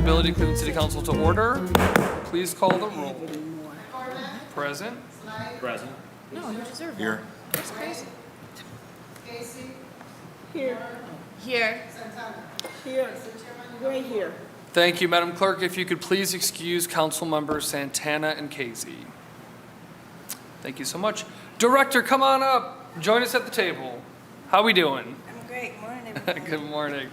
Accountability Cleveland City Council to order. Please call the roll. Present. Present. No, you deserve Here. one. That's crazy. Here, Here. here, right here. Thank you, Madam Clerk. If you could please excuse Council Members Santana and Casey. Thank you so much. Director, come on up. Join us at the table. How we doing? I'm great, morning, everyone. Good morning.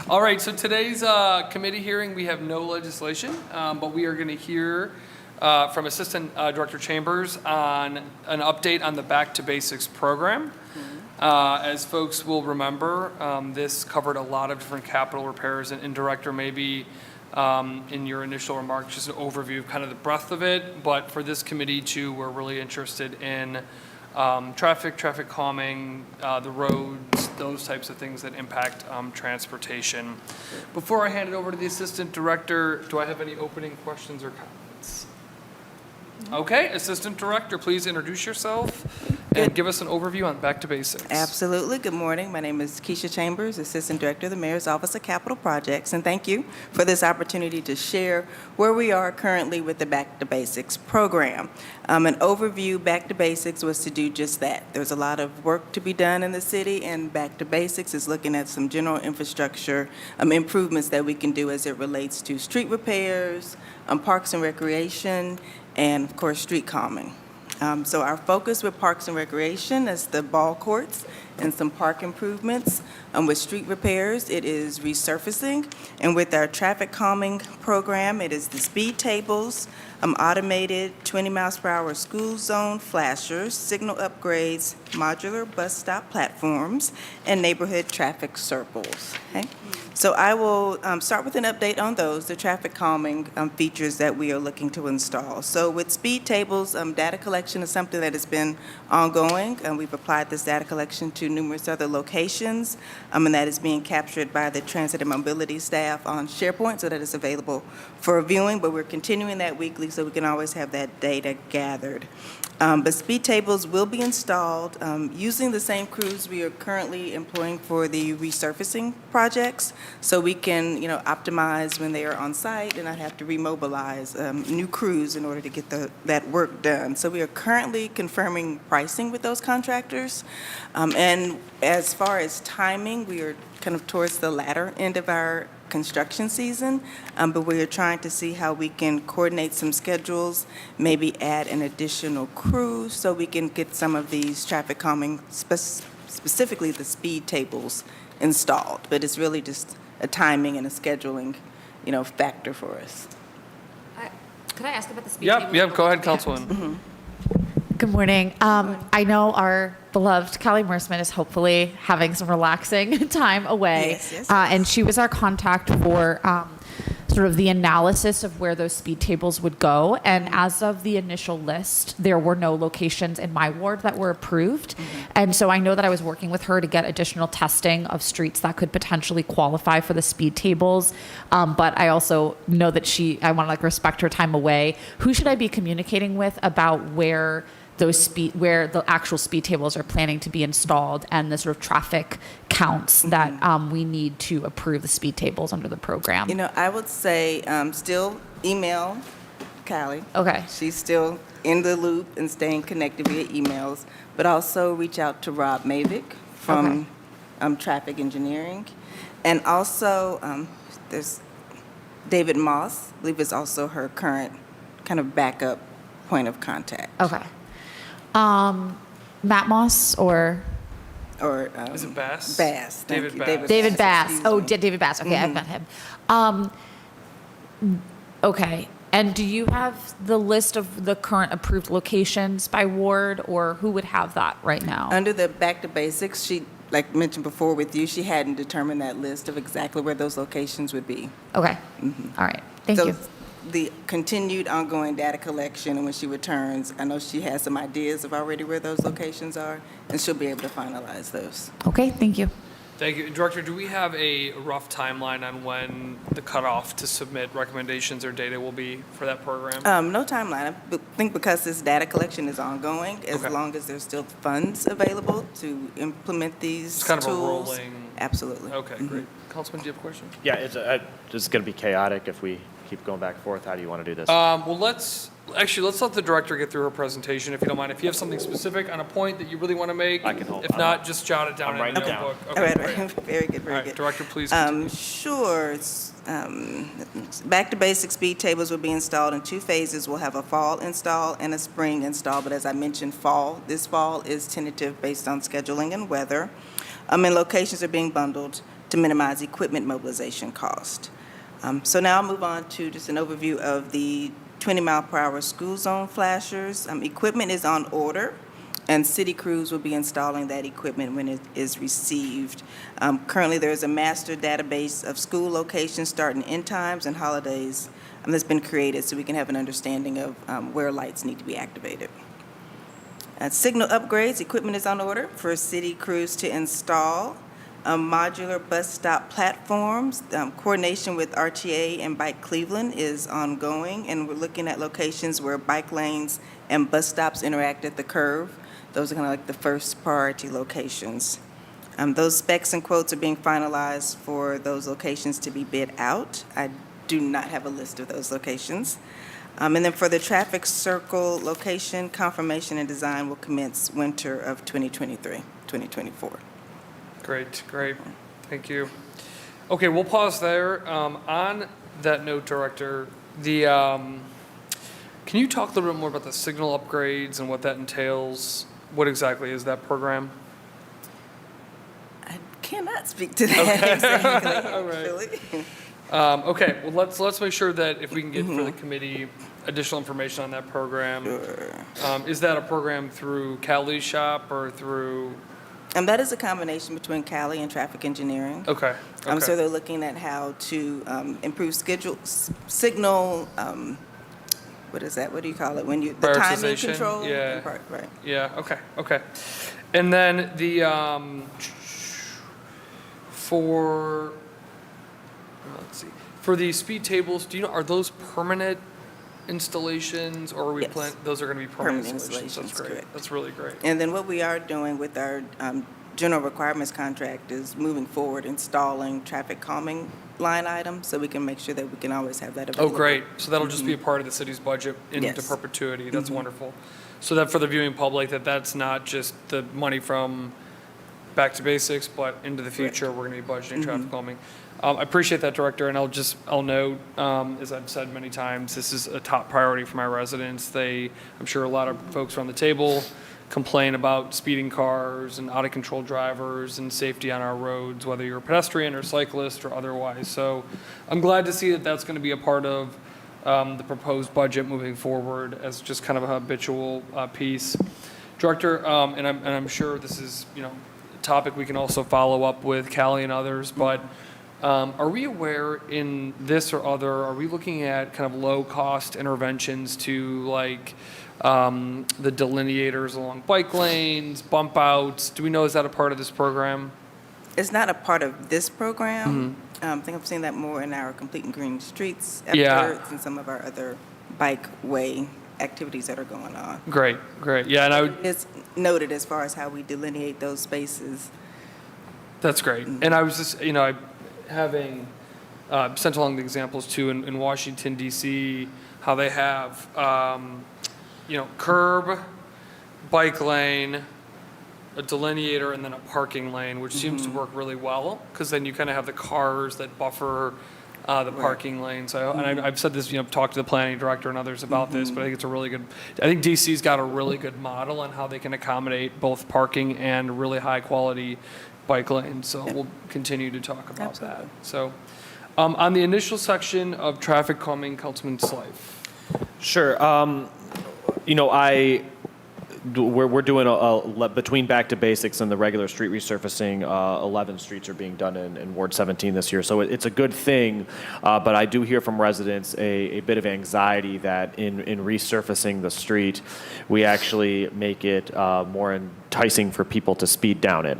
All right, so today's committee hearing, we have no legislation, but we are going to hear from Assistant Director Chambers on an update on the Back to Basics program. As folks will remember, this covered a lot of different capital repairs, and Director, maybe in your initial remarks, just an overview of kind of the breadth of it, but for this committee too, we're really interested in traffic calming, the roads, those types of things that impact transportation. Before I hand it over to the Assistant Director, do I have any opening questions or comments? Okay, Assistant Director, please introduce yourself and give us an overview on Back to Basics. Absolutely. Good morning. My name is Keisha Chambers, Assistant Director of the Mayor's Office of Capital Projects, and thank you for this opportunity to share where we are currently with the Back to Basics program. An overview, Back to Basics was to do just that. There's a lot of work to be done in the city, and Back to Basics is looking at some general infrastructure improvements that we can do as it relates to street repairs, parks and recreation, and of course, street calming. So our focus with Parks and Recreation is the ball courts and some park improvements. With street repairs, it is resurfacing. And with our traffic calming program, it is the speed tables, automated 20 miles per hour school zone flashers, signal upgrades, modular bus stop platforms, and neighborhood traffic circles. Okay? So I will start with an update on those, the traffic calming features that we are looking to install. So with speed tables, data collection is something that has been ongoing, and we've applied this data collection to numerous other locations, and that is being captured by the transit and mobility staff on SharePoint so that it's available for viewing, but we're continuing that weekly so we can always have that data gathered. But speed tables will be installed using the same crews we are currently employing for the resurfacing projects, so we can, optimize when they are on site and not have to remobilize new crews in order to get that work done. So we are currently confirming pricing with those contractors. And as far as timing, we are kind of towards the latter end of our construction season, but we are trying to see how we can coordinate some schedules, maybe add an additional crew so we can get some of these traffic calming, specifically the speed tables, installed. But it's really just a timing and a scheduling, factor for us. Could I ask about the speed Yep, table? go ahead, Councilwoman. Good morning. I know our beloved Callie Mersman is hopefully having some relaxing time away. Yes. And she was our contact for sort of the analysis of where those speed tables would go. And as of the initial list, there were no locations in my ward that were approved. And so I know that I was working with her to get additional testing of streets that could potentially qualify for the speed tables. But I also know that I want to respect her time away. Who should I be communicating with about where the actual speed tables are planning to be installed and the sort of traffic counts that we need to approve the speed tables under the program? I would say still email Callie. Okay. She's still in the loop and staying connected via emails, but also reach out to Rob Mavick from Traffic Engineering. And also there's David Moss, I believe is also her current kind of backup point of contact. Okay. Matt Moss or Is it Bass? Bass. Thank David you. Bass. David Bass? Excuse Oh, me. David Bass. Okay, I've met him. Okay. And do you have the list of the current approved locations by ward, or who would have that right now? Under the Back to Basics, she, like mentioned before with you, she hadn't determined that list of exactly where those locations would be. Okay. All right. Thank So you. the continued ongoing data collection, and when she returns, I know she has some ideas of already where those locations are, and she'll be able to finalize those. Okay. Thank you. Thank you. Director, do we have a rough timeline on when the cutoff to submit recommendations or data will be for that program? No timeline. I think because this data collection is ongoing, as Okay. long as there's still funds available to implement these It's kind of a tools. rolling. Absolutely. Okay, great. Councilman, do you have a question? Yeah, it's going to be chaotic if we keep going back and forth. How do you want to do this? Well, let's let the director get through her presentation, if you don't mind. If you have something specific on a point that you really want to make, I can hold- if not, just jot it down I'm in writing the it down. notebook. All right, Okay, great. very good, All very right, good. Director, please continue. Sure. Back to basic speed tables will be installed in 2 phases. We'll have a fall install and a spring install, but as I mentioned, this fall is tentative based on scheduling and weather. And locations are being bundled to minimize equipment mobilization cost. So now I'll move on to just an overview of the 20-mile-per-hour school zone flashers. Equipment is on order, and city crews will be installing that equipment when it is received. Currently, there is a master database of school locations, start and end times, and holidays that's been created so we can have an understanding of where lights need to be activated. Signal upgrades, equipment is on order for city crews to install. Modular bus stop platforms, coordination with RTA and Bike Cleveland is ongoing, and we're looking at locations where bike lanes and bus stops interact at the curve. Those are kind of like the first priority locations. Those specs and quotes are being finalized for those locations to be bid out. I do not have a list of those locations. And then for the traffic circle location, confirmation and design will commence winter of 2023, 2024. Great, great. Thank you. Okay, we'll pause there. On that note, Director, can you talk a little bit more about the signal upgrades and what that entails? What exactly is that program? I cannot speak to that exactly, All right. actually. Okay, well, let's make sure that if we can get for the committee additional information on that program. Is that a program through Cali's shop or through? And that is a combination between Cali and traffic engineering. Okay. Okay. So they're looking at how to improve signal, what is that? What do you call it? When you, the timing Prioritization? control? Yeah. Right. Yeah, okay, okay. And then let's see, for the speed tables, do you know, are those permanent installations or are we Yes. those are going to be permanent Permanent installations? That's installations, great. correct. That's really great. And then what we are doing with our general requirements contract is moving forward, installing traffic calming line items so we can make sure that we can always have that Oh, available. great. So that'll just be a part of the city's budget into Yes. perpetuity. That's wonderful. So that for the viewing public, that's not just the money from Back to Basics, but into the future, we're going to be budgeting traffic calming. I appreciate that, Director, and I'll note, as I've said many times, this is a top priority for my residents. I'm sure a lot of folks around the table complain about speeding cars and out-of-control drivers and safety on our roads, whether you're a pedestrian or cyclist or otherwise. So I'm glad to see that that's going to be a part of the proposed budget moving forward as just kind of a habitual piece. Director, and I'm sure this is, a topic we can also follow up with Callie and others, but are we aware in this or other, are we looking at kind of low-cost interventions to like the delineators along bike lanes, bump outs? Do we know, is that a part of this program? It's not a part of this program. I think I've seen that more in our Complete and Green Streets Yeah. efforts and some of our other bike way activities that are going on. Great, great. Yeah, and I would, It's noted as far as how we delineate those spaces. that's great. And I was just, having sent along the examples too in Washington, D.C., how they have, curb, bike lane, a delineator, and then a parking lane, which seems to work really well because then you kind of have the cars that buffer the parking lane. So, and I've said this, talked to the planning director and others about this, but I think it's a really good, I think DC's got a really good model on how they can accommodate both parking and really high quality bike lanes. So we'll continue to talk about that. So on the initial section of traffic calming, Councilman Slife. Sure. We're doing between Back to Basics and the regular street resurfacing. 11 streets are being done in Ward 17 this year, so it's a good thing. But I do hear from residents a bit of anxiety that in resurfacing the street, we actually make it more enticing for people to speed down it.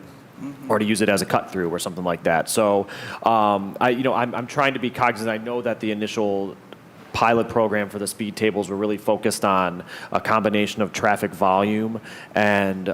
Or to use it as a cut through or something like that. So, I'm trying to be cognizant. I know that the initial pilot program for the speed tables were really focused on a combination of traffic volume and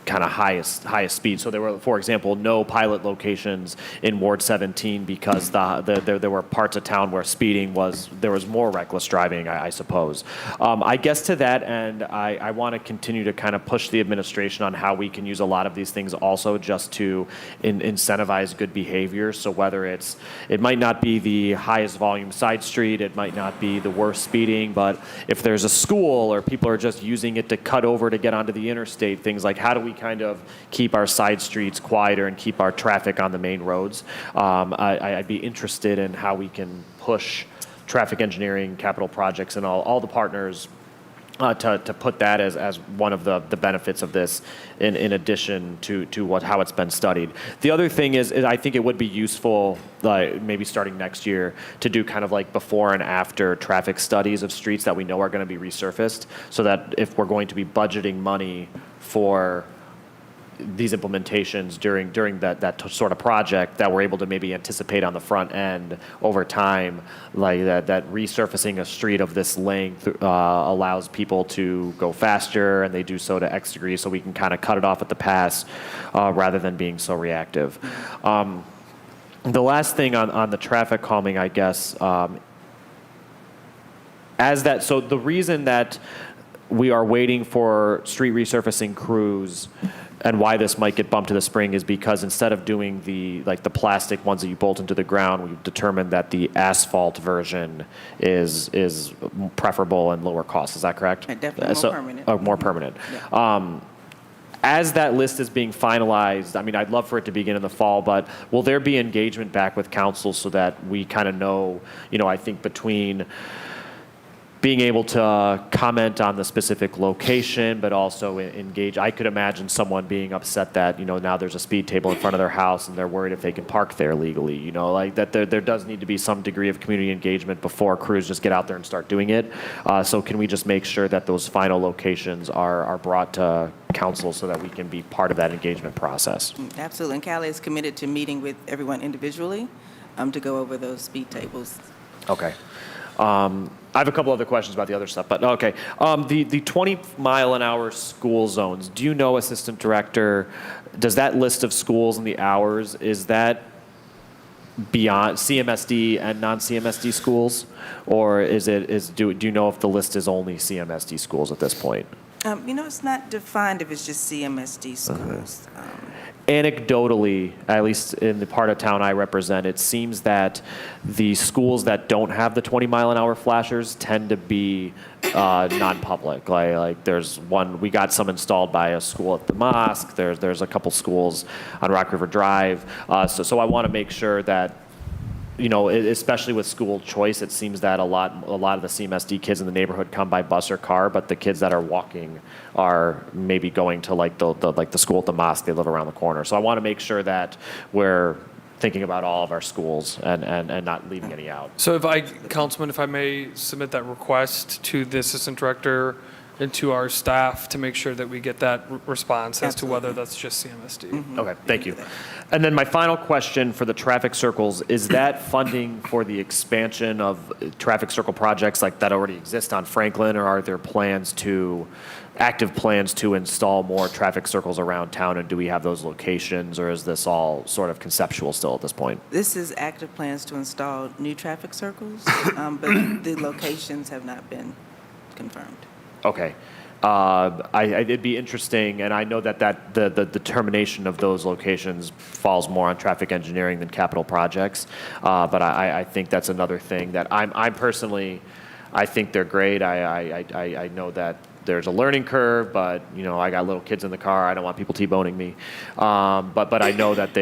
kind of highest speed. So there were, for example, no pilot locations in Ward 17 because there were parts of town where there was more reckless driving, I suppose. I guess to that end, I want to continue to kind of push the administration on how we can use a lot of these things also just to incentivize good behavior. So whether it might not be the highest volume side street, it might not be the worst speeding, but if there's a school or people are just using it to cut over to get onto the interstate, things like how do we kind of keep our side streets quieter and keep our traffic on the main roads. I'd be interested in how we can push traffic engineering, capital projects, and all the partners to put that as one of the benefits of this in addition to how it's been studied. The other thing is I think it would be useful, maybe starting next year, to do kind of like before and after traffic studies of streets that we know are going to be resurfaced, so that if we're going to be budgeting money for these implementations during that sort of project, that we're able to maybe anticipate on the front end over time, like that resurfacing a street of this length allows people to go faster, and they do so to X degree, so we can kind of cut it off at the pass rather than being so reactive. The last thing on the traffic calming, I guess, so the reason that we are waiting for street resurfacing crews and why this might get bumped to the spring is because instead of doing the plastic ones that you bolt into the ground, we've determined that the asphalt version is preferable and lower cost. Is that correct? Definitely more permanent. More permanent. Yeah. As that list is being finalized, I mean, I'd love for it to begin in the fall, but will there be engagement back with council so that we kind of know, I think between being able to comment on the specific location, but also engage. I could imagine someone being upset that, now there's a speed table in front of their house and they're worried if they can park there legally, like that there does need to be some degree of community engagement before crews just get out there and start doing it. So can we just make sure that those final locations are brought to council so that we can be part of that engagement process? Absolutely. And Callie is committed to meeting with everyone individually to go over those speed tables. Okay. I have a couple other questions about the other stuff, but okay. The 20-mile-an-hour school zones, do you know, Assistant Director, does that list of schools and the hours, is that beyond CMSD and non-CMSD schools? Or do you know if the list is only CMSD schools at this point? It's not defined if it's just CMSD schools. Anecdotally, at least in the part of town I represent, it seems that the schools that don't have the 20-mile-an-hour flashers tend to be non-public. Like there's one, we got some installed by a school at the mosque. There's a couple schools on Rock River Drive. So I want to make sure that, especially with school choice, it seems that a lot of the CMSD kids in the neighborhood come by bus or car, but the kids that are walking are maybe going to the school at the mosque. They live around the corner. So I want to make sure that we're thinking about all of our schools and not leaving any out. So Councilman, if I may submit that request to the Assistant Director and to our staff to make sure that we get that response as to whether that's just CMSD. Okay, thank you. And then my final question for the traffic circles, is that funding for the expansion of traffic circle projects like that already exist on Franklin, or are there active plans to install more traffic circles around town, and do we have those locations, or is this all sort of conceptual still at this point? This is active plans to install new traffic circles, but the locations have not been confirmed. Okay. It'd be interesting, and I know that the determination of those locations falls more on traffic engineering than capital projects, but I think that's another thing that I'm personally, I think they're great. I know that there's a learning curve, but I got little kids in the car. I don't want people T-boning me, but I know that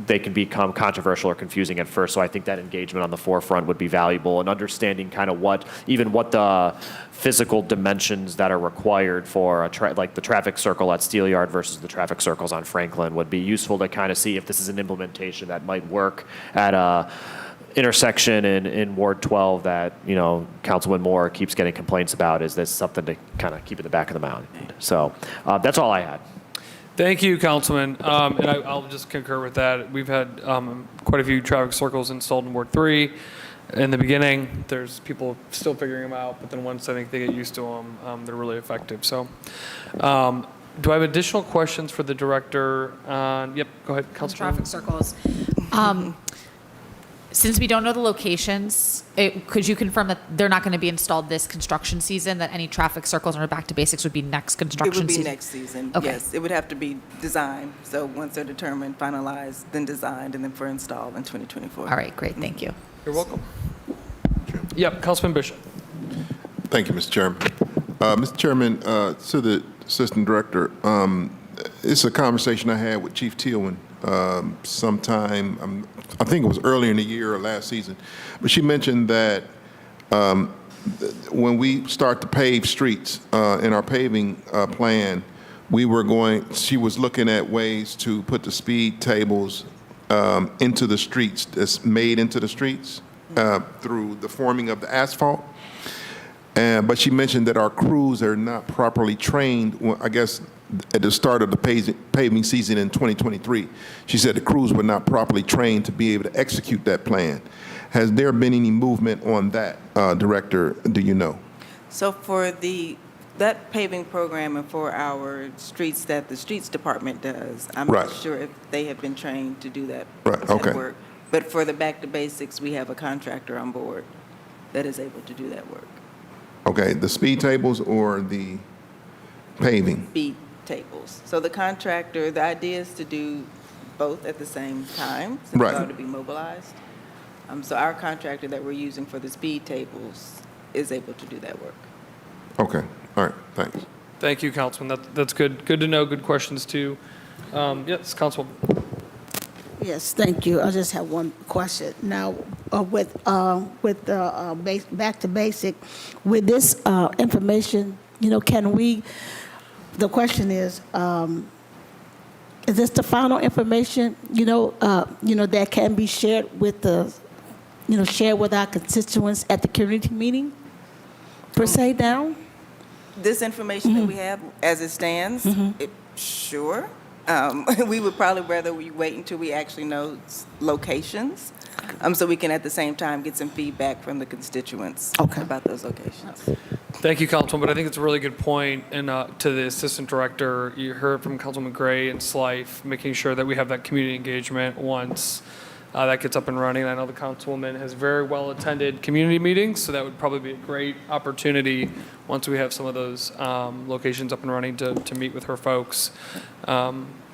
they can become controversial or confusing at first. So I think that engagement on the forefront would be valuable, and understanding kind of what the physical dimensions that are required for like the traffic circle at Steelyard versus the traffic circles on Franklin would be useful to kind of see if this is an implementation that might work at a intersection in Ward 12 that, Councilman Moore keeps getting complaints about. Is this something to kind of keep in the back of the mind? So that's all I had. Thank you, Councilman. And I'll just concur with that. We've had quite a few traffic circles installed in Ward 3. In the beginning, there's people still figuring them out, but then once I think they get used to them, they're really effective. So Do I have additional questions for the director? Yep, go ahead, on Councilman. traffic circles. Since we don't know the locations, could you confirm that they're not going to be installed this construction season, that any traffic circles or back to basics would be next It construction would be season? next season, Okay. yes. It would have to be designed, so once they're determined, finalized, then designed, and then for install in 2024. All right, great, thank you. You're welcome. Yep, Councilman Bishop. Thank you, Mr. Chairman. Mr. Chairman, to the Assistant Director, it's a conversation I had with Chief Tillman sometime, I think it was earlier in the year or last season, but she mentioned that when we start to pave streets in our paving plan, she was looking at ways to put the speed tables into the streets, that's made into the streets through the forming of the asphalt. But she mentioned that our crews are not properly trained, I guess, at the start of the paving season in 2023. She said the crews were not properly trained to be able to execute that plan. Has there been any movement on that, Director, do you know? So for that paving program and for our streets that the Streets Department does, I'm Right. not sure if they have been trained to do that Right, that okay. work. But for the Back to Basics, we have a contractor on board that is able to do that work. Okay, the speed tables or the paving? Speed tables. So the contractor, the idea is to do both at the same time, since Right. it's going to be mobilized. So our contractor that we're using for the speed tables is able to do that work. Okay, all right, thanks. Thank you, Councilman. That's good. Good to know. Good questions, too. Yes, Councilwoman. Yes, thank you. I just have one question. Now, with the back to basic, with this information, can we? The question is this the final information? That can be shared with shared with our constituents at the community meeting, per se. Now. This information that we have as it stands, sure. We would probably rather we wait until we actually know locations, so we can at the same time get some feedback from the constituents about those locations. Thank you, Councilman. But I think it's a really good point. And to the Assistant Director, you heard from Councilman Gray and Slife, making sure that we have that community engagement once that gets up and running. I know the Councilwoman has very well attended community meetings, so that would probably be a great opportunity once we have some of those locations up and running to meet with her folks.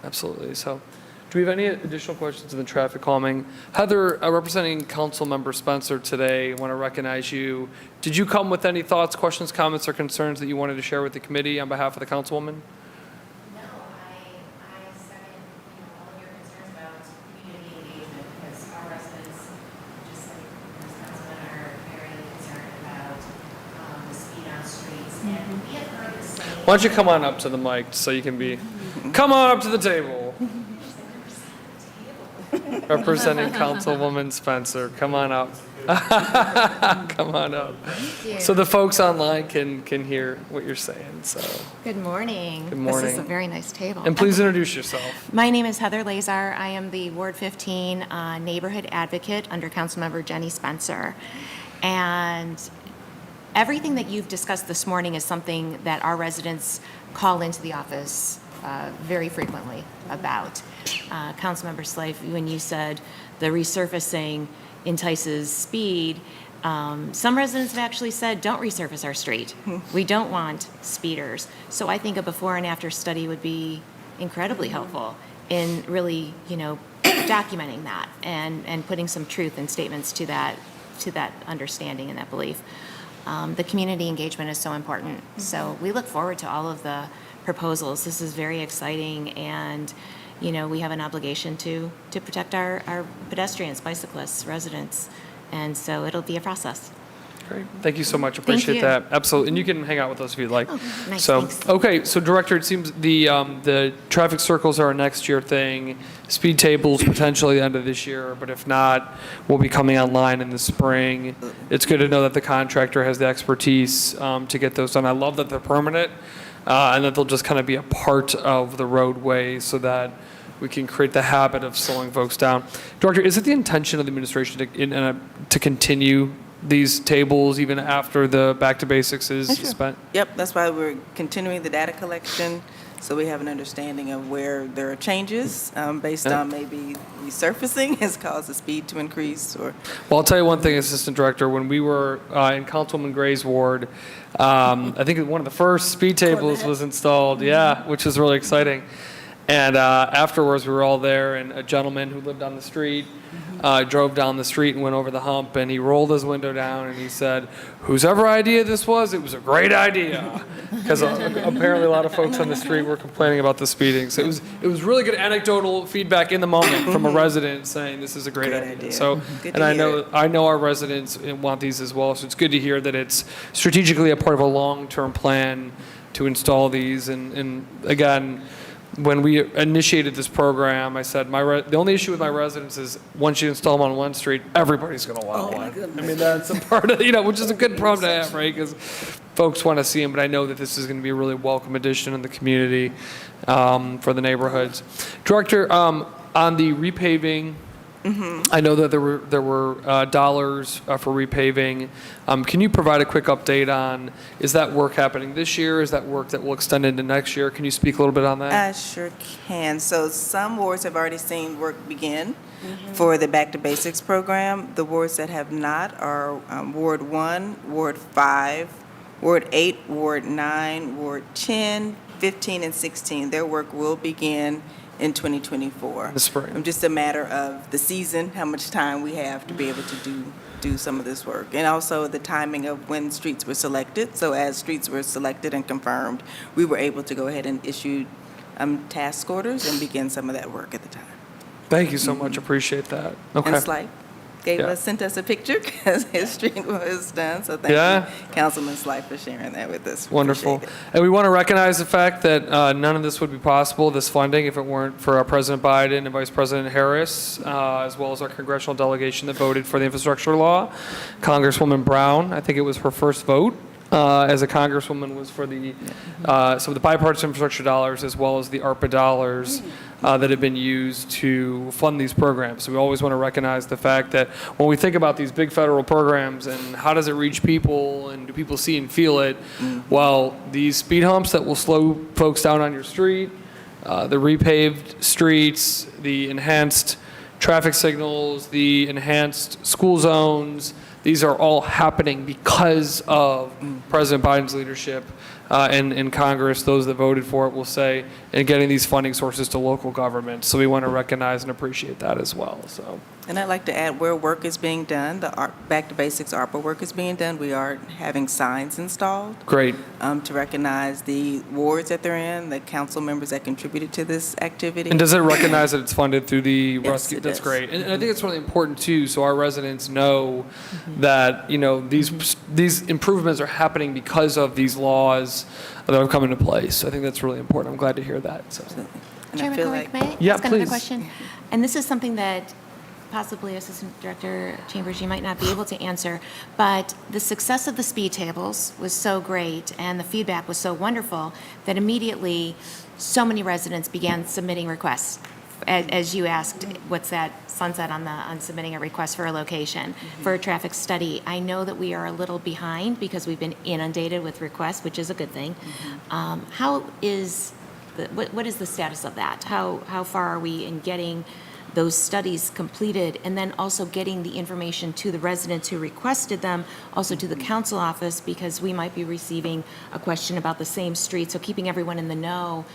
Absolutely. So do we have any additional questions in the traffic calming? Heather, representing Councilmember Spencer today, I want to recognize you. Did you come with any thoughts, questions, comments, or concerns that you wanted to share with the committee on behalf of the Councilwoman? No, I second all of your concerns about community engagement because our residents, just like Ms. Councilman, are very concerned about the speed on streets. And we have heard the same. Why don't you come on up to the mic so you can be, come on up to the table. Representing Councilwoman Spencer, come on up. Come on up. So the folks online can hear what you're saying, so. Good morning. Good morning. This is a very nice table. And please introduce yourself. My name is Heather Lazar. I am the Ward 15 neighborhood advocate under Councilmember Jenny Spencer. And everything that you've discussed this morning is something that our residents call into the office very frequently about. Councilmember Slife, when you said the resurfacing entices speed, some residents have actually said, don't resurface our street. We don't want speeders. So I think a before and after study would be incredibly helpful in really, documenting that and putting some truth and statements to that understanding and that belief. The community engagement is so important. So we look forward to all of the proposals. This is very exciting, and we have an obligation to protect our pedestrians, bicyclists, residents, and so it'll be a process. Great. Thank you so much. Appreciate you. that. Absolutely. And you can hang out with us if you'd like. Nice, So, thanks. okay. So, Director, it seems the traffic circles are a next year thing. Speed tables potentially the end of this year, but if not, we'll be coming online in the spring. It's good to know that the contractor has the expertise to get those done. I love that they're permanent and that they'll just kind of be a part of the roadway so that we can create the habit of slowing folks down. Director, is it the intention of the administration to continue these tables even after the Back to Basics is spent? Yep, that's why we're continuing the data collection so we have an understanding of where there are changes based on maybe resurfacing has caused the speed to increase or. Well, I'll tell you one thing, Assistant Director, when we were in Councilwoman Gray's ward, I think one of the first speed tables was installed, yeah, which is really exciting. And afterwards, we were all there, and a gentleman who lived on the street drove down the street and went over the hump, and he rolled his window down, and he said, whosever idea this was, it was a great idea. Because apparently a lot of folks on the street were complaining about the speeding. So it was really good anecdotal feedback in the moment from a resident saying this is a great idea. So, Good and to I hear know our residents want these as well, so it's good to hear that it's strategically a part of a long-term plan to install these. And again, when we initiated this program, I said the only issue with my residents is once you install them on one street, everybody's going to want one. I mean, that's a part of, which is a good problem to have, right? Because folks want to see them, but I know that this is going to be a really welcome addition in the community for the neighborhoods. Director, on the repaving, I know that there were dollars for repaving. Can you provide a quick update on, is that work happening this year? Is that work that will extend into next year? Can you speak a little bit on that? I sure can. So some wards have already seen work begin for the Back to Basics program. The wards that have not are Ward 1, Ward 5, Ward 8, Ward 9, Ward 10, 15, and 16. Their work will begin in 2024. The spring. Just a matter of the season, how much time we have to be able to do some of this work. And also the timing of when streets were selected. So as streets were selected and confirmed, we were able to go ahead and issue task orders and begin some of that work at the time. Thank you so much. Appreciate that. Okay. And Slight sent us a picture because his street was done. So thank Yeah. you, Councilman Slight, for sharing that with us. Wonderful. Appreciate it. And we want to recognize the fact that none of this would be possible, this funding, if it weren't for President Biden and Vice President Harris, as well as our congressional delegation that voted for the infrastructure law. Congresswoman Brown, I think it was her first vote as a congresswoman, was for some of the bipartisan infrastructure dollars as well as the ARPA dollars that have been used to fund these programs. So we always want to recognize the fact that when we think about these big federal programs and how does it reach people and do people see and feel it, well, these speed humps that will slow folks down on your street, the repaved streets, the enhanced traffic signals, the enhanced school zones, these are all happening because of President Biden's leadership and in Congress, those that voted for it will say, and getting these funding sources to local governments. So we want to recognize and appreciate that as well. So. And I'd like to add where work is being done, the Back to Basics ARPA work is being done. We are having signs installed. Great. To recognize the wards that they're in, the council members that contributed to this activity. And does it recognize that it's funded through the Yes, rescue? it That's does. great. And I think it's really important too, so our residents know that, these improvements are happening because of these laws that have come into place. I think that's really important. I'm glad to hear that. So. And I Chairman feel Corrick, like may I Yeah, ask another please. question? And this is something that possibly Assistant Director Chambers, you might not be able to answer, but the success of the speed tables was so great and the feedback was so wonderful that immediately so many residents began submitting requests. As you asked, what's that sunset on submitting a request for a location for a traffic study? I know that we are a little behind because we've been inundated with requests, which is a good thing. How is what is the status of that? How far are we in getting those studies completed, and then also getting the information to the residents who requested them, also to the council office, because we might be receiving a question about the same street, so keeping everyone in the know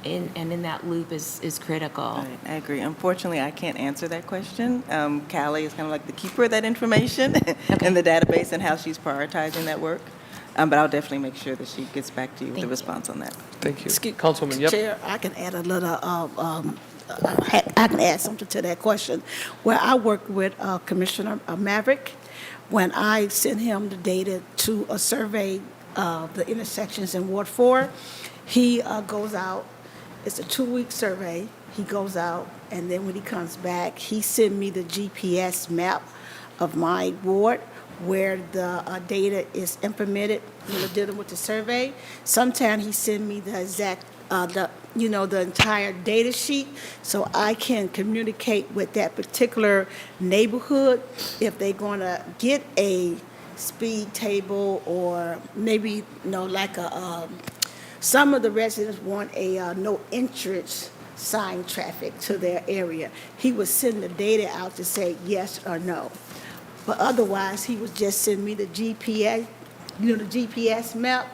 and in that loop is critical. Right, I agree. Unfortunately, I can't answer that question. Callie is kind of like the keeper of that information in the database and how she's prioritizing that work. But I'll definitely make sure that she gets back to you with a response on that. Thank you. Excuse- Councilwoman, yep. Chair, I can add a little, I can add something to that question. Where I work with Commissioner Maverick, when I sent him the data to a survey of the intersections in Ward 4, he goes out, it's a 2-week survey, he goes out, and then when he comes back, he sent me the GPS map of my ward where the data is implemented, dealing with the survey. Sometimes he send me the exact, the entire data sheet, so I can communicate with that particular neighborhood if they're going to get a speed table or maybe, like a Some of the residents want a no entrance sign traffic to their area. He would send the data out to say yes or no. But otherwise, he would just send me the GPS, the GPS map,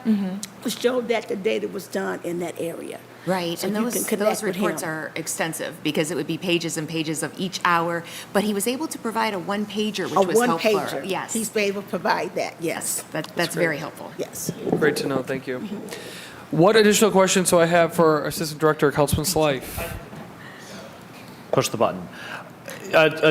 which showed that the data was done in that area. Right, So and you those, can connect those with reports him. are extensive, because it would be pages and pages of each hour, but he was able to provide a one-pager, A which was helpful. one-pager. Yes. He's able to provide that, yes. That's very helpful. Yes. Great to know, thank you. What additional questions do I have for Assistant Director Councilman Slife? Push the button.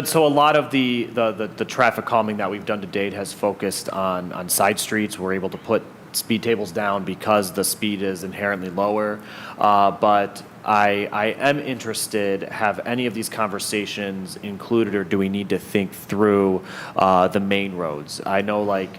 So a lot of the traffic calming that we've done to date has focused on side streets. We're able to put speed tables down because the speed is inherently lower. But I am interested, have any of these conversations included, or do we need to think through the main roads? I know, like,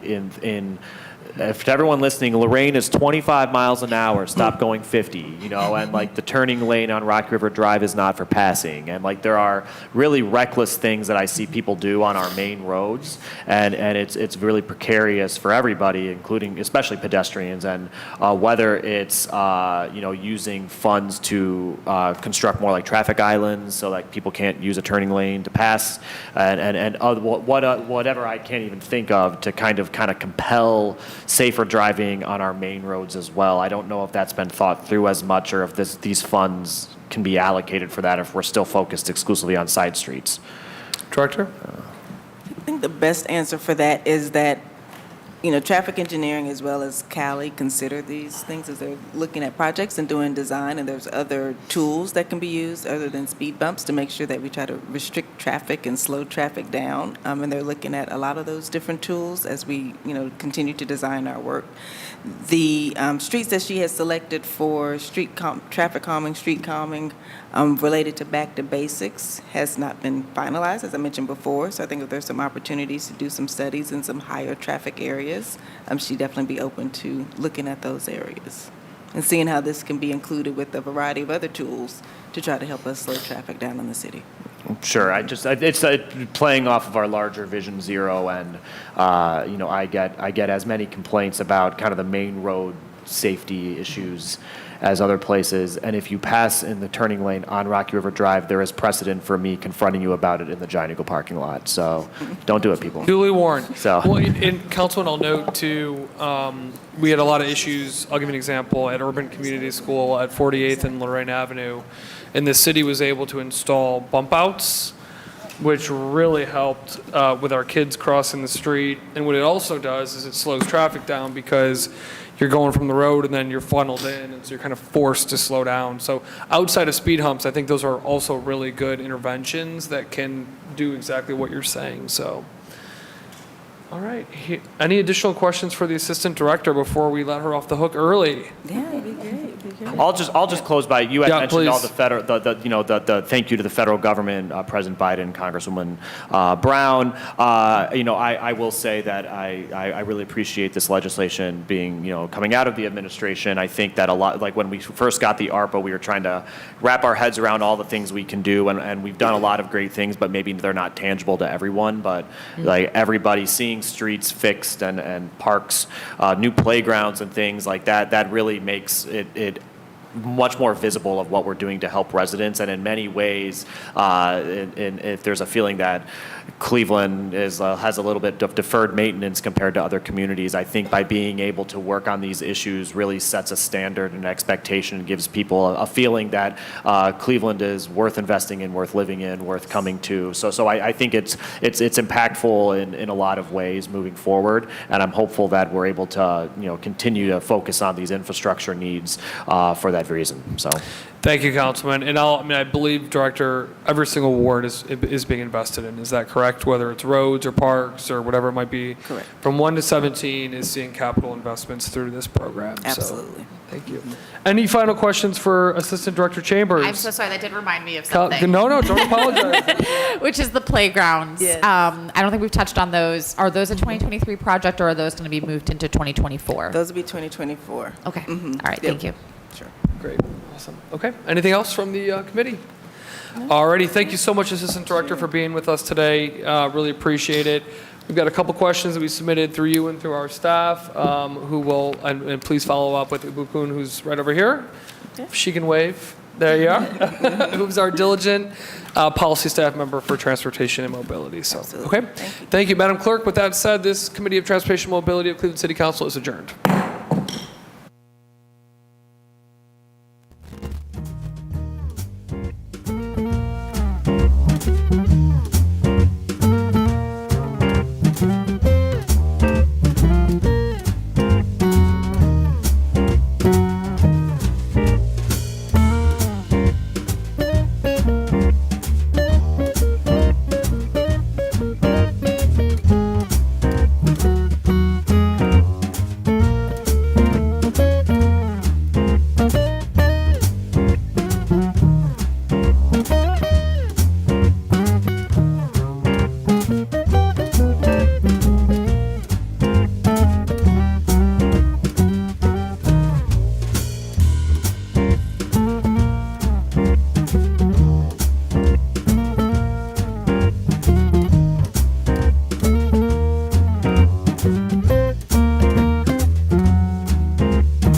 if to everyone listening, Lorraine is 25 miles an hour, stop going 50, you know, and like the turning lane on Rock River Drive is not for passing. And like there are really reckless things that I see people do on our main roads, and it's really precarious for everybody, including especially pedestrians. And whether it's using funds to construct more like traffic islands so like people can't use a turning lane to pass, and whatever I can't even think of to kind of compel safer driving on our main roads as well. I don't know if that's been thought through as much, or if these funds can be allocated for that, if we're still focused exclusively on side streets. Director? I think the best answer for that is that, traffic engineering as well as Cali consider these things as they're looking at projects and doing design, and there's other tools that can be used other than speed bumps to make sure that we try to restrict traffic and slow traffic down. And they're looking at a lot of those different tools as we, continue to design our work. The streets that she has selected for traffic calming, street calming, related to Back to Basics has not been finalized, as I mentioned before. So I think if there's some opportunities to do some studies in some higher traffic areas, she'd definitely be open to looking at those areas and seeing how this can be included with a variety of other tools to try to help us slow traffic down in the city. Sure. It's playing off of our larger Vision Zero, and I get as many complaints about kind of the main road safety issues as other places. And if you pass in the turning lane on Rocky River Drive, there is precedent for me confronting you about it in the Giant Eagle parking lot. So don't do it, people. Duly warned. So- Well, and Councilman, I'll note too, we had a lot of issues. I'll give you an example. At Urban Community School at 48th and Lorraine Avenue, and the city was able to install bump outs, which really helped with our kids crossing the street. And what it also does is it slows traffic down, because you're going from the road and then you're funneled in, and so you're kind of forced to slow down. So outside of speed humps, I think those are also really good interventions that can do exactly what you're saying. So, all right. Any additional questions for the Assistant Director before we let her off the hook early? Yeah, it'd be great. I'll just close by, you had Yeah, mentioned all please. the federal, the thank you to the federal government, President Biden, Congresswoman Brown. I will say that I really appreciate this legislation being, coming out of the administration. I think that a lot, like when we first got the ARPA, we were trying to wrap our heads around all the things we can do, and we've done a lot of great things, but maybe they're not tangible to everyone. But like everybody seeing streets fixed and parks, new playgrounds and things like that, that really makes it much more visible of what we're doing to help residents. And in many ways, if there's a feeling that Cleveland has a little bit of deferred maintenance compared to other communities, I think by being able to work on these issues really sets a standard and expectation, and gives people a feeling that Cleveland is worth investing in, worth living in, worth coming to. So I think it's impactful in a lot of ways moving forward, and I'm hopeful that we're able to continue to focus on these infrastructure needs for that reason. So. Thank you, Councilman. And I believe, Director, every single ward is being invested in. Is that correct? Whether it's roads or parks or whatever it might be? Correct. From 1 to 17 is seeing capital investments through this program. So, Absolutely. thank you. Any final questions for Assistant Director Chambers? I'm so sorry. That did remind me of something. No, don't apologize. Which is the playgrounds. Yes. I don't think we've touched on those. Are those a 2023 project, or are those going to be moved into 2024? Those will be 2024. Okay. Mhm. All right. Yep. Thank you. Sure. Great. Awesome. Okay. Anything else from the committee? Alrighty. Thank you so much, Assistant Director, for being with us today. Really appreciate it. We've got a couple questions that we submitted through you and through our staff, who will, and please follow up with Ibukun, who's right over here. If she can wave. There you are. Who's our diligent policy staff member for transportation and mobility. So, Absolutely. okay. Thank you, Madam Clerk. With that said, this Committee of Transportation and Mobility of Cleveland City Council is adjourned.